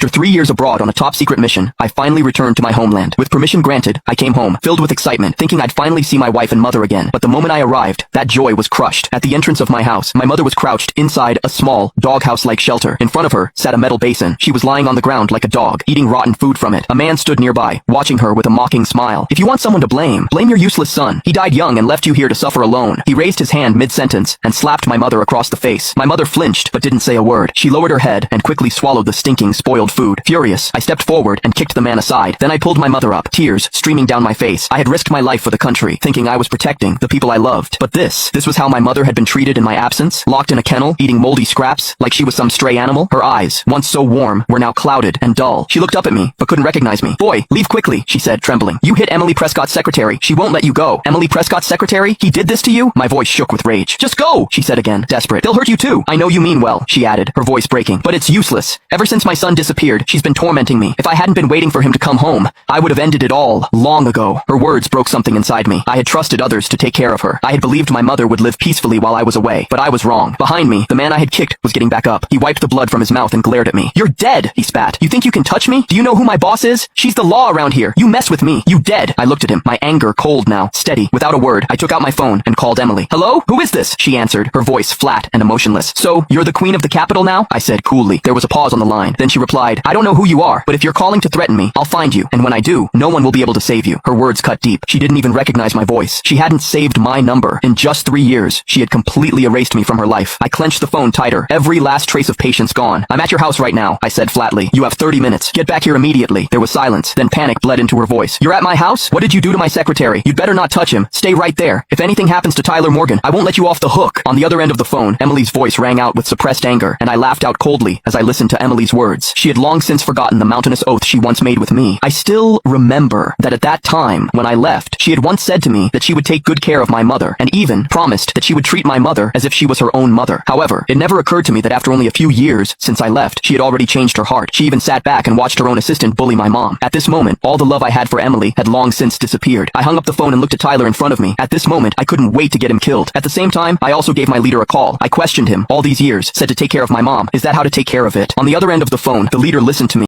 After 3 years abroad on a top-secret mission, I finally returned to my homeland. With permission granted, I came home, filled with excitement, thinking I'd finally see my wife and mother again. But the moment I arrived, that joy was crushed. At the entrance of my house, my mother was crouched inside a small, doghouse-like shelter. In front of her sat a metal basin. She was lying on the ground like a dog, eating rotten food from it. A man stood nearby, watching her with a mocking smile. If you want someone to blame your useless son. He died young and left you here to suffer alone. He raised his hand mid-sentence and slapped my mother across the face. My mother flinched, but didn't say a word. She lowered her head and quickly swallowed the stinking, spoiled food. Furious, I stepped forward and kicked the man aside. Then I pulled my mother up, tears streaming down my face. I had risked my life for the country, thinking I was protecting the people I loved. But this was how my mother had been treated in my absence, locked in a kennel, eating moldy scraps, like she was some stray animal. Her eyes, once so warm, were now clouded and dull. She looked up at me, but couldn't recognize me. "Boy, leave quickly," she said, trembling. "You hit Emily Prescott's secretary. She won't let you go." "Emily Prescott's secretary? He did this to you?" My voice shook with rage. "Just go," she said again, desperate. "They'll hurt you too." "I know you mean well," she added, her voice breaking. "But it's useless. Ever since my son disappeared, she's been tormenting me. If I hadn't been waiting for him to come home, I would have ended it all long ago." Her words broke something inside me. I had trusted others to take care of her. I had believed my mother would live peacefully while I was away, but I was wrong. Behind me, the man I had kicked was getting back up. He wiped the blood from his mouth and glared at me. "You're dead," he spat. "You think you can touch me? Do you know who my boss is? She's the law around here. You mess with me, you dead." I looked at him, my anger cold now, steady. Without a word, I took out my phone and called Emily. "Hello? Who is this?" she answered, her voice flat and emotionless. "So, you're the queen of the capital now?" I said coolly. There was a pause on the line. Then she replied, "I don't know who you are, but if you're calling to threaten me, I'll find you, and when I do, no one will be able to save you." Her words cut deep. She didn't even recognize my voice. She hadn't saved my number. In just 3 years, she had completely erased me from her life. I clenched the phone tighter, every last trace of patience gone. "I'm at your house right now," I said flatly. "You have 30 minutes. Get back here immediately." There was silence. Then panic bled into her voice. "You're at my house? What did you do to my secretary? You'd better not touch him. Stay right there. If anything happens to Tyler Morgan, I won't let you off the hook." On the other end of the phone, Emily's voice rang out with suppressed anger, and I laughed out coldly as I listened to Emily's words. She had long since forgotten the mountainous oath she once made with me. I still remember that at that time, when I left, she had once said to me that she would take good care of my mother, and even promised that she would treat my mother as if she was her own mother. However, it never occurred to me that after only a few years since I left, she had already changed her heart. She even sat back and watched her own assistant bully my mom. At this moment, all the love I had for Emily had long since disappeared. I hung up the phone and looked at Tyler in front of me. At this moment, I couldn't wait to get him killed. At the same time, I also gave my leader a call. I questioned him. All these years, said to take care of my mom. Is that how to take care of it? On the other end of the phone, the leader listened to me.